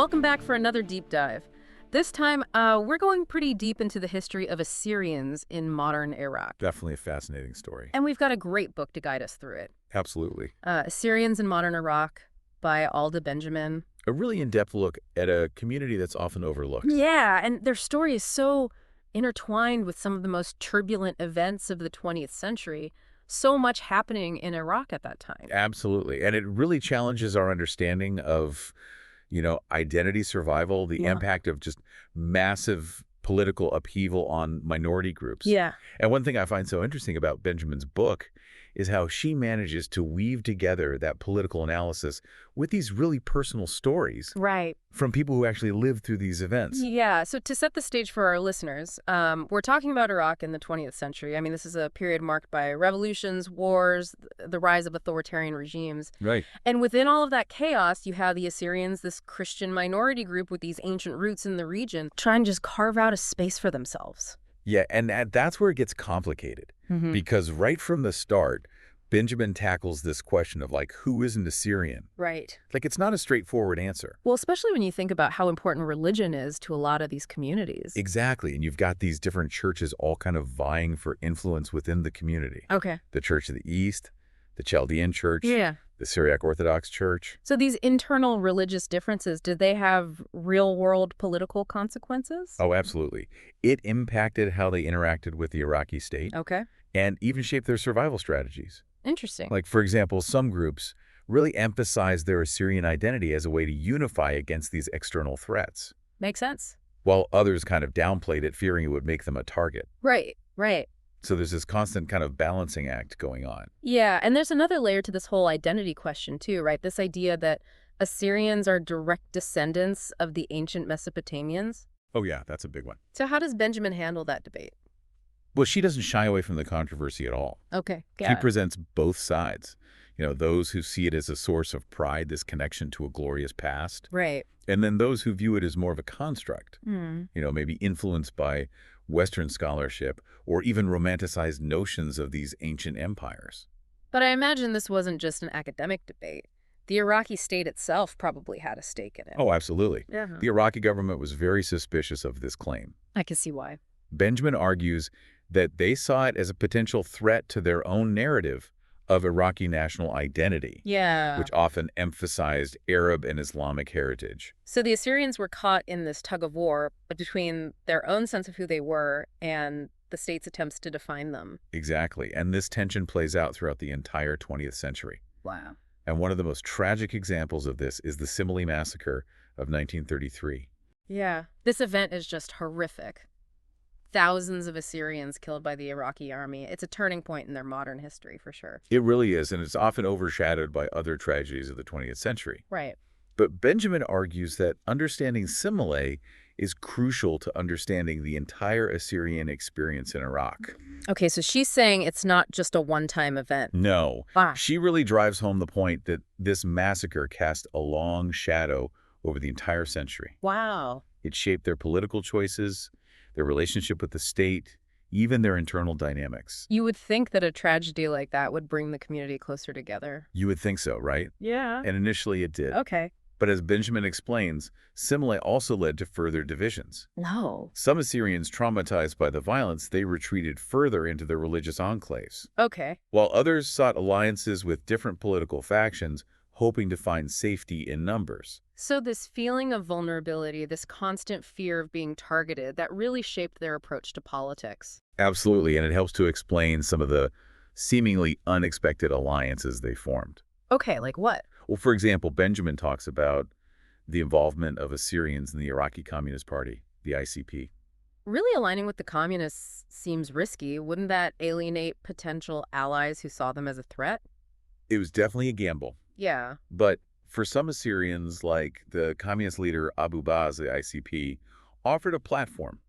Welcome back for another deep dive. This time, we're going pretty deep into the history of Assyrians in modern Iraq. Definitely a fascinating story. And we've got a great book to guide us through it. Absolutely. Assyrians in Modern Iraq by Alda, Benjamen. A really in-depth look at a community that's often overlooked. Yeah, and their story is so intertwined with some of the most turbulent events of the 20th century. So much happening in Iraq at that time. Absolutely. And it really challenges our understanding of, identity survival, the Yeah. impact of just massive political upheaval on minority groups. Yeah. And one thing I find so interesting about Benjamin's book is how she manages to weave together that political analysis with these really personal stories Right. from people who actually lived through these events. Yeah, so to set the stage for our listeners, we're talking about Iraq in the 20th century. I mean, this is a period marked by revolutions, wars, the rise of authoritarian regimes. Right. And within all of that chaos, you have the Assyrians, this Christian minority group with these ancient roots in the region, trying to just carve out a space for themselves. Yeah, and that's where it gets complicated. Because right from the start, Benjamin tackles this question of, who is an Assyrian? Right. It's not a straightforward answer. Well, especially when you think about how important religion is to a lot of these communities. Exactly, and you've got these different churches all kind of vying for influence within the community. Okay. The Church of the East, the Chaldean Church, Yeah. the Syriac Orthodox Church. So these internal religious differences, did they have real-world political consequences? Oh, absolutely. It impacted how they interacted with the Iraqi state Okay. and even shaped their survival strategies. Interesting. For example, some groups really emphasized their Assyrian identity as a way to unify against these external threats, Makes sense. while others kind of downplayed it, fearing it would make them a target. Right. So there's this constant kind of balancing act going on. Yeah, and there's another layer to this whole identity question too, right? This idea that Assyrians are direct descendants of the ancient Mesopotamians. Oh yeah, that's a big one. So how does Benjamin handle that debate? Well, she doesn't shy away from the controversy at all. Okay, She got it. presents both sides. Those who see it as a source of pride, this connection to a glorious past, Right. and then those who view it as more of a construct, Hmm. maybe influenced by Western scholarship or even romanticized notions of these ancient empires. But I imagine this wasn't just an academic debate. The Iraqi state itself probably had a stake in it. Oh, absolutely. Yeah. The Iraqi government was very suspicious of this claim. I can see why. Benjamin argues that they saw it as a potential threat to their own narrative of Iraqi national identity, Yeah. which often emphasized Arab and Islamic heritage. So the Assyrians were caught in this tug of war between their own sense of who they were and the state's attempts to define them. Exactly. And this tension plays out throughout the entire 20th century. Wow. And one of the most tragic examples of this is the Simile massacre of 1933. Yeah. This event is just horrific. Thousands of Assyrians killed by the Iraqi army. It's a turning point in their modern history, for sure. It really is, and it's often overshadowed by other tragedies of the 20th century. Right. But Benjamin argues that understanding Simile is crucial to understanding the entire Assyrian experience in Iraq. Okay, so she's saying it's not just a one-time event. No, Wow. she really drives home the point that this massacre cast a long shadow over the entire century. Wow. It shaped their political choices, their relationship with the state, even their internal dynamics. You would think that a tragedy like that would bring the community closer together. You would think so, right? Yeah. And initially it did. Okay. But as Benjamin explains, Simile also led to further divisions. No. Some Assyrians, traumatized by the violence, they retreated further into their religious enclaves, Okay. while others sought alliances with different political factions, hoping to find safety in numbers. So this feeling of vulnerability, this constant fear of being targeted, that really shaped their approach to politics. Absolutely, and it helps to explain some of the seemingly unexpected alliances they formed. Okay, like what? Well, for example, Benjamin talks about the involvement of Assyrians in the Iraqi Communist Party, the ICP. Really aligning with the communists seems risky. Wouldn't that alienate potential allies who saw them as a threat? It was definitely a gamble. Yeah. But for some Assyrians, like the communist leader Abu Baz, the ICP, offered a platform,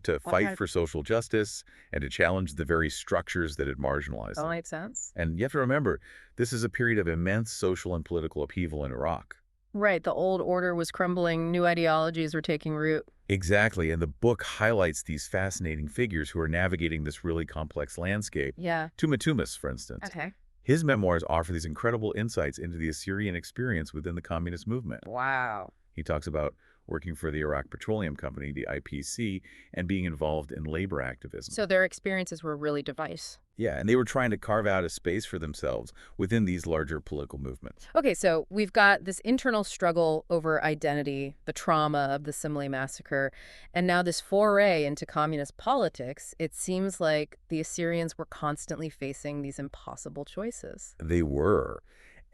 to fight Okay. for social justice and to challenge the very structures that had marginalized That them. makes sense. And you have to remember, this is a period of immense social and political upheaval in Iraq. Right, the old order was crumbling, new ideologies were taking root. Exactly, and the book highlights these fascinating figures who are navigating this really complex landscape. Yeah. Tumatumis, for instance. Okay. His memoirs offer these incredible insights into the Assyrian experience within the communist movement. Wow. He talks about working for the Iraq Petroleum Company, the IPC, and being involved in labor activism. So their experiences were really diverse. Yeah, and they were trying to carve out a space for themselves within these larger political movements. Okay, so we've got this internal struggle over identity, the trauma of the Simele massacre, and now this foray into communist politics. It seems like the Assyrians were constantly facing these impossible choices. They were.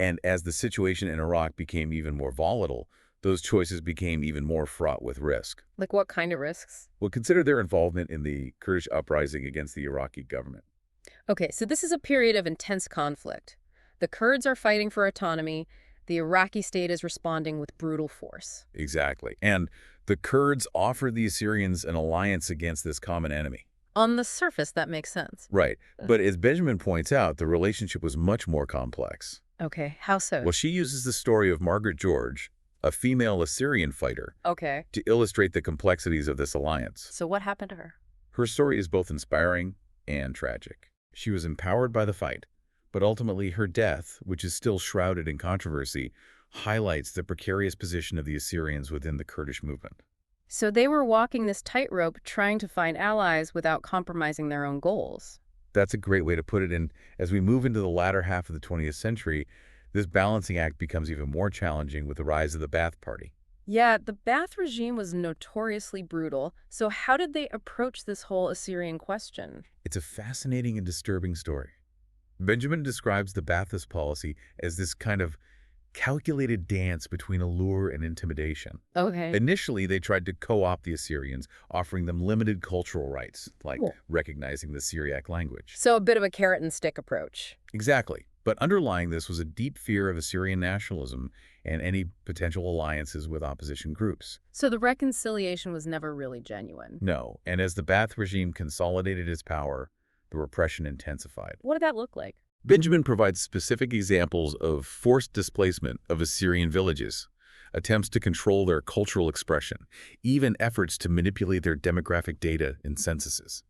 And as the situation in Iraq became even more volatile, those choices became even more fraught with risk. Like what kind of risks? Well, consider their involvement in the Kurdish uprising against the Iraqi government. Okay, so this is a period of intense conflict. The Kurds are fighting for autonomy. The Iraqi state is responding with brutal force. Exactly. And the Kurds offered the Assyrians an alliance against this common enemy. On the surface, that makes sense. Right. But as Benjamin points out, the relationship was much more complex. Okay, how so? Well, she uses the story of Margaret George, a female Assyrian fighter, Okay, to illustrate the complexities of this alliance. so what happened to her? Her story is both inspiring and tragic. She was empowered by the fight, but ultimately her death, which is still shrouded in controversy, highlights the precarious position of the Assyrians within the Kurdish movement. So they were walking this tightrope trying to find allies without compromising their own goals. That's a great way to put it. And as we move into the latter half of the 20th century, this balancing act becomes even more challenging with the rise of the Ba'ath Party. Yeah, the Ba'ath regime was notoriously brutal, so how did they approach this whole Assyrian question? It's a fascinating and disturbing story. Benjamin describes the Ba'athist policy as this kind of calculated dance between allure and intimidation. Okay. Initially, they tried to co-opt the Assyrians, offering them limited cultural rights, like Cool. recognizing the Syriac language. So a bit of a carrot and stick approach. Exactly. But underlying this was a deep fear of Assyrian nationalism and any potential alliances with opposition groups. So the reconciliation was never really genuine. No, and as the Ba'ath regime consolidated its power, the repression intensified. What did that look like? Benjamin provides specific examples of forced displacement of Assyrian villages, attempts to control their cultural expression, even efforts to manipulate their demographic data in censuses.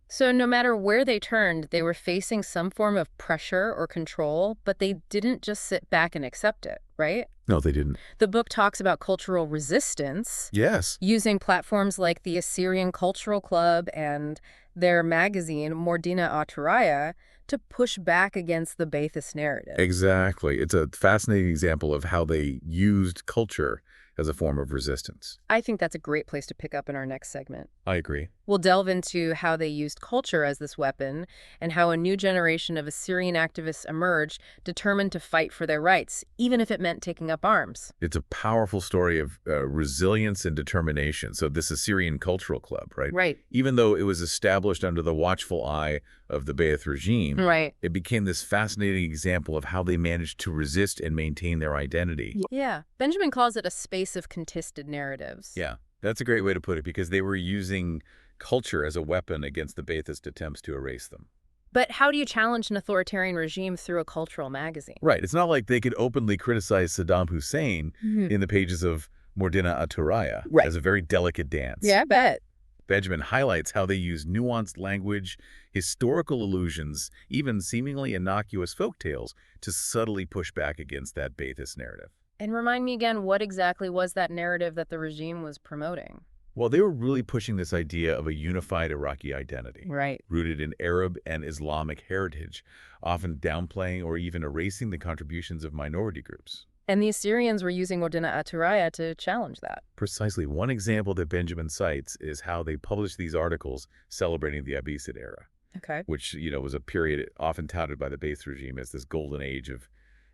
So no matter where they turned, they were facing some form of pressure or control, but they didn't just sit back and accept it, right? No, they didn't. The book talks about cultural resistance, Yes. using platforms like the Assyrian Cultural Club and their magazine, Mordina Aturaya, to push back against the Ba'athist narrative. Exactly. It's a fascinating example of how they used culture as a form of resistance. I think that's a great place to pick up in our next segment. I agree. We'll delve into how they used culture as this weapon and how a new generation of Assyrian activists emerged, determined to fight for their rights, even if it meant taking up arms. It's a powerful story of resilience and determination. So this Assyrian Cultural Club, right? Right. Even though it was established under the watchful eye of the Ba'ath regime, Right. it became this fascinating example of how they managed to resist and maintain their identity. Yeah. Benjamin calls it a space of contested narratives. Yeah, that's a great way to put it, because they were using culture as a weapon against the Ba'athist attempts to erase them. But how do you challenge an authoritarian regime through a cultural magazine? Right. It's not like they could openly criticize Saddam Hussein in the pages of Mordina Aturaya Right. as a very delicate dance. Yeah, I bet. Benjamin highlights how they use nuanced language, historical allusions, even seemingly innocuous folktales to subtly push back against that Ba'athist narrative. And remind me again, what exactly was that narrative that the regime was promoting? Well, they were really pushing this idea of a unified Iraqi identity, Right. rooted in Arab and Islamic heritage, often downplaying or even erasing the contributions of minority groups. And the Assyrians were using Mordina Aturaya to challenge that. Precisely. One example that Benjamin cites is how they published these articles celebrating the Abbasid era, Okay. which, was a period often touted by the Ba'ath regime as this golden age of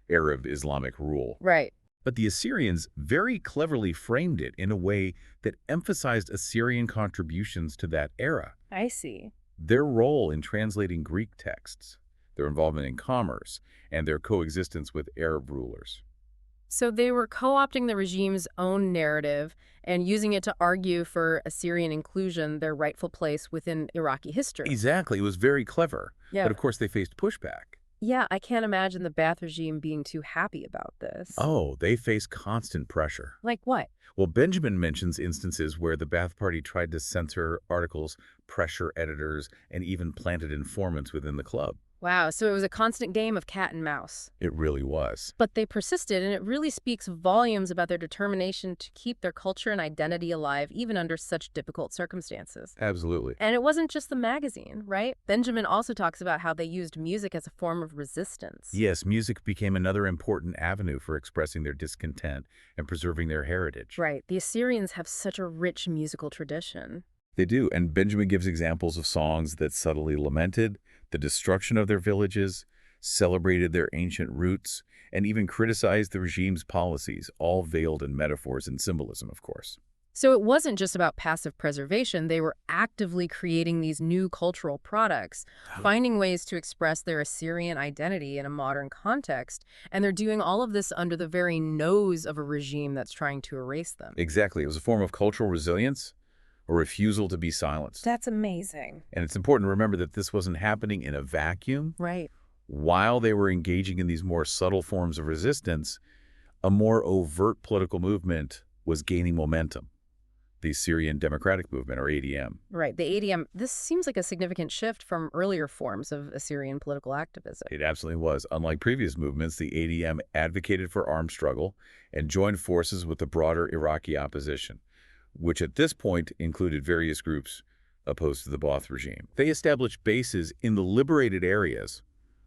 Arab Islamic rule. Right. But the Assyrians very cleverly framed it in a way that emphasized Assyrian contributions to that era. I see. Their role in translating Greek texts, their involvement in commerce, and their coexistence with Arab rulers. So they were co-opting the regime's own narrative and using it to argue for Assyrian inclusion, their rightful place within Iraqi history. Exactly. It was very clever. Yeah. But of course, they faced pushback. Yeah, I can't imagine the Ba'ath regime being too happy about this. Oh, they faced constant pressure. Like what? Well, Benjamin mentions instances where the Ba'ath Party tried to censor articles, pressure editors, and even planted informants within the club. Wow, so it was a constant game of cat and mouse. It really was. But they persisted, and it really speaks volumes about their determination to keep their culture and identity alive, even under such difficult circumstances. Absolutely. And it wasn't just the magazine, right? Benjamin also talks about how they used music as a form of resistance. Yes, music became another important avenue for expressing their discontent and preserving their heritage. Right. The Assyrians have such a rich musical tradition. They do, and Benjamin gives examples of songs that subtly lamented the destruction of their villages, celebrated their ancient roots, and even criticized the regime's policies, all veiled in metaphors and symbolism, of course. So it wasn't just about passive preservation. They were actively creating these new cultural products, finding ways to express their Assyrian identity in a modern context. And they're doing all of this under the very nose of a regime that's trying to erase them. Exactly. It was a form of cultural resilience, a refusal to be silenced. That's amazing. And it's important to remember that this wasn't happening in a vacuum. Right. While they were engaging in these more subtle forms of resistance, a more overt political movement was gaining momentum. The Syrian Democratic Movement, or ADM. Right. The ADM, this seems like a significant shift from earlier forms of Assyrian political activism. It absolutely was. Unlike previous movements, the ADM advocated for armed struggle and joined forces with the broader Iraqi opposition, which at this point included various groups opposed to the Ba'ath regime. They established bases in the liberated areas,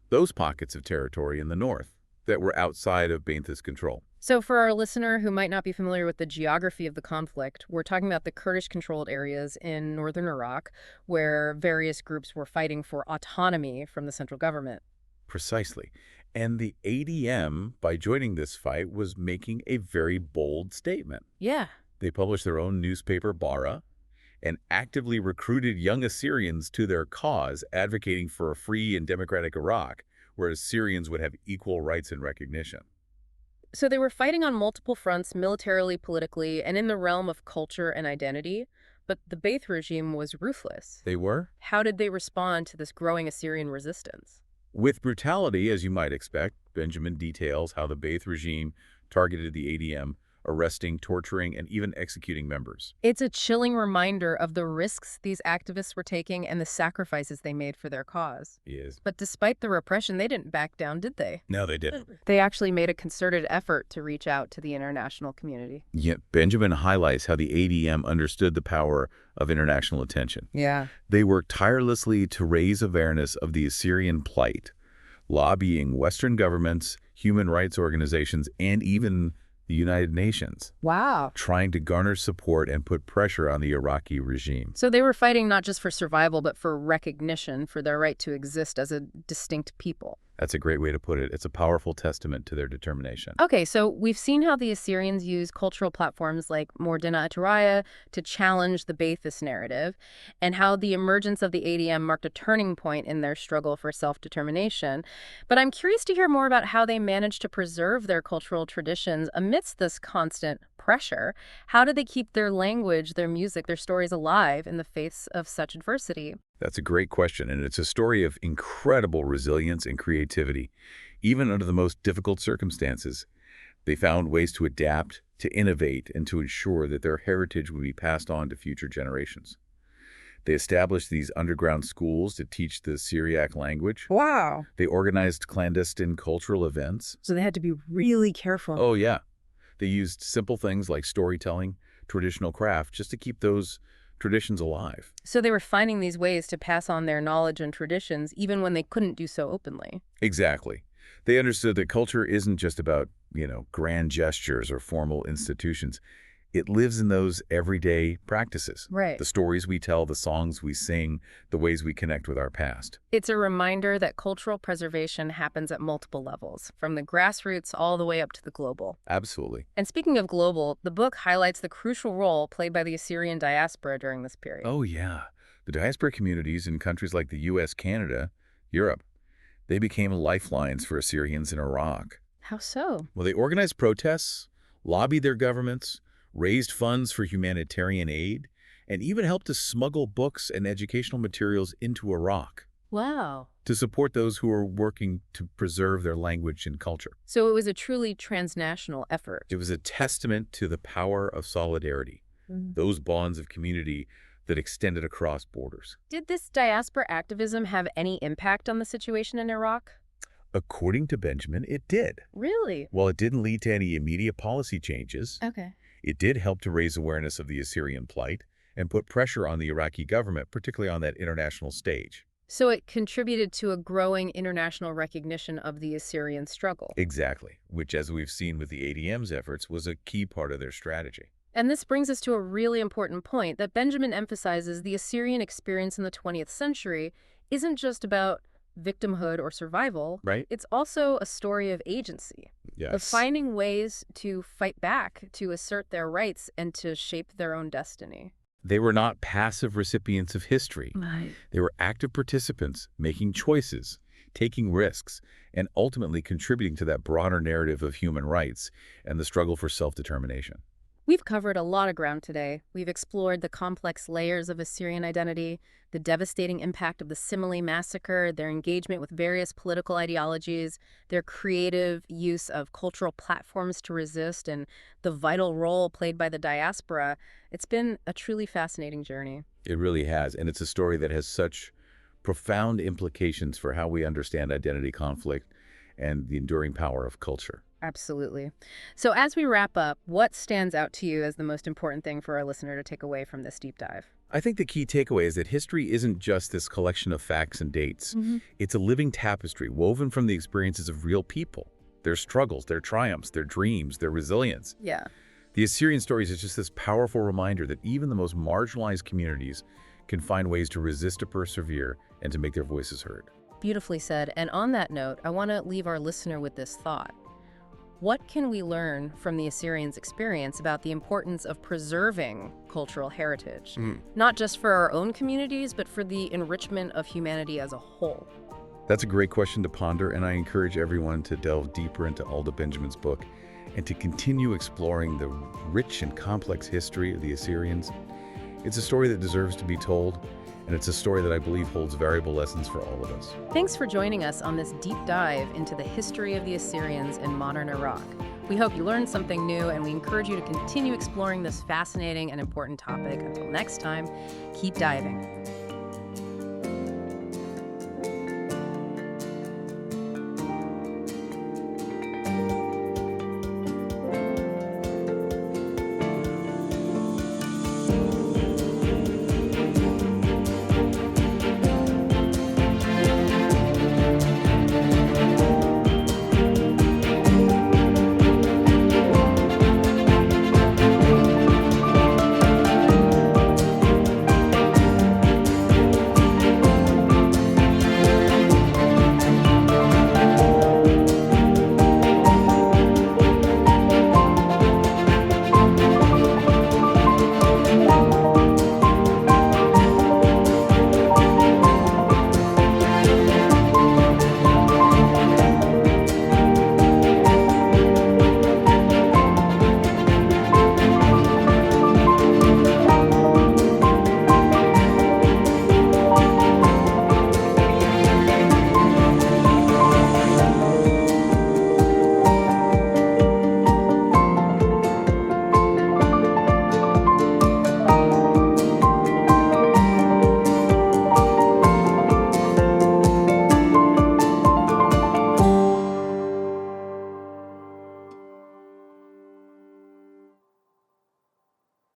those pockets of territory in the north that were outside of Ba'athist control. So for our listener who might not be familiar with the geography of the conflict, we're talking about the Kurdish-controlled areas in northern Iraq where various groups were fighting for autonomy from the central government. Precisely. And the ADM, by joining this fight, was making a very bold statement. Yeah. They published their own newspaper, Bara, and actively recruited young Assyrians to their cause, advocating for a free and democratic Iraq, where Assyrians would have equal rights and recognition. So they were fighting on multiple fronts, militarily, politically, and in the realm of culture and identity. But the Ba'ath regime was ruthless. They were? How did they respond to this growing Assyrian resistance? With brutality, as you might expect. Benjamin details how the Ba'ath regime targeted the ADM, arresting, torturing, and even executing members. It's a chilling reminder of the risks these activists were taking and the sacrifices they made for their cause. Yes. But despite the repression, they didn't back down, did they? No, they didn't. They actually made a concerted effort to reach out to the international community. Yet Benjamin highlights how the ADM understood the power of international attention. Yeah. They worked tirelessly to raise awareness of the Assyrian plight, lobbying Western governments, human rights organizations, and even the United Nations, Wow. trying to garner support and put pressure on the Iraqi regime. So they were fighting not just for survival, but for recognition, for their right to exist as a distinct people. That's a great way to put it. It's a powerful testament to their determination. Okay, so we've seen how the Assyrians use cultural platforms like Mordina Ataraya to challenge the Ba'athist narrative, and how the emergence of the ADM marked a turning point in their struggle for self-determination. But I'm curious to hear more about how they managed to preserve their cultural traditions amidst this constant pressure. How did they keep their language, their music, their stories alive in the face of such adversity? That's a great question, and it's a story of incredible resilience and creativity. Even under the most difficult circumstances, they found ways to adapt, to innovate, and to ensure that their heritage would be passed on to future generations. They established these underground schools to teach the Syriac language. Wow. They organized clandestine cultural events. So they had to be really careful. Oh, yeah. They used simple things like storytelling, traditional craft, just to keep those traditions alive. So they were finding these ways to pass on their knowledge and traditions even when they couldn't do so openly. Exactly. They understood that culture isn't just about, grand gestures or formal institutions. It lives in those everyday practices. Right. The stories we tell, the songs we sing, the ways we connect with our past. It's a reminder that cultural preservation happens at multiple levels, from the grassroots all the way up to the global. Absolutely. And speaking of global, the book highlights the crucial role played by the Assyrian diaspora during this period. Oh, yeah. The diaspora communities in countries like the U.S., Canada, Europe, they became lifelines for Assyrians in Iraq. How so? Well, they organized protests, lobbied their governments, raised funds for humanitarian aid, and even helped to smuggle books and educational materials into Iraq Wow. to support those who are working to preserve their language and culture. So it was a truly transnational effort. It was a testament to the power of solidarity, those bonds of community that extended across borders. Did this diaspora activism have any impact on the situation in Iraq? According to Benjamin, it did. Really? While it didn't lead to any immediate policy changes, Okay. it did help to raise awareness of the Assyrian plight and put pressure on the Iraqi government, particularly on that international stage. So it contributed to a growing international recognition of the Assyrian struggle. Exactly, which, as we've seen with the ADM's efforts, was a key part of their strategy. And this brings us to a really important point that Benjamin emphasizes: the Assyrian experience in the 20th century isn't just about victimhood or survival. Right? It's also a story of agency, of Yes. finding ways to fight back, to assert their rights, and to shape their own destiny. They were not passive recipients of history. Right. They were active participants, making choices, taking risks, and ultimately contributing to that broader narrative of human rights and the struggle for self-determination. We've covered a lot of ground today. We've explored the complex layers of Assyrian identity, the devastating impact of the Simile massacre, their engagement with various political ideologies, their creative use of cultural platforms to resist, and the vital role played by the diaspora. It's been a truly fascinating journey. It really has, and it's a story that has such profound implications for how we understand identity conflict and the enduring power of culture. Absolutely. So as we wrap up, what stands out to you as the most important thing for our listener to take away from this deep dive? I think the key takeaway is that history isn't just this collection of facts and dates. It's a living tapestry woven from the experiences of real people, their struggles, their triumphs, their dreams, their resilience. Yeah. The Assyrian stories is just this powerful reminder that even the most marginalized communities can find ways to resist, to persevere, and to make their voices heard. Beautifully said. And on that note, I want to leave our listener with this thought. What can we learn from the Assyrians' experience about the importance of preserving cultural heritage, not just for our own communities, but for the enrichment of humanity as a whole? That's a great question to ponder, and I encourage everyone to delve deeper into Alda Benjamin's book and to continue exploring the rich and complex history of the Assyrians. It's a story that deserves to be told, and it's a story that I believe holds valuable lessons for all of us. Thanks for joining us on this deep dive into the history of the Assyrians in modern Iraq. We hope you learned something new, and we encourage you to continue exploring this fascinating and important topic. Until next time, keep diving.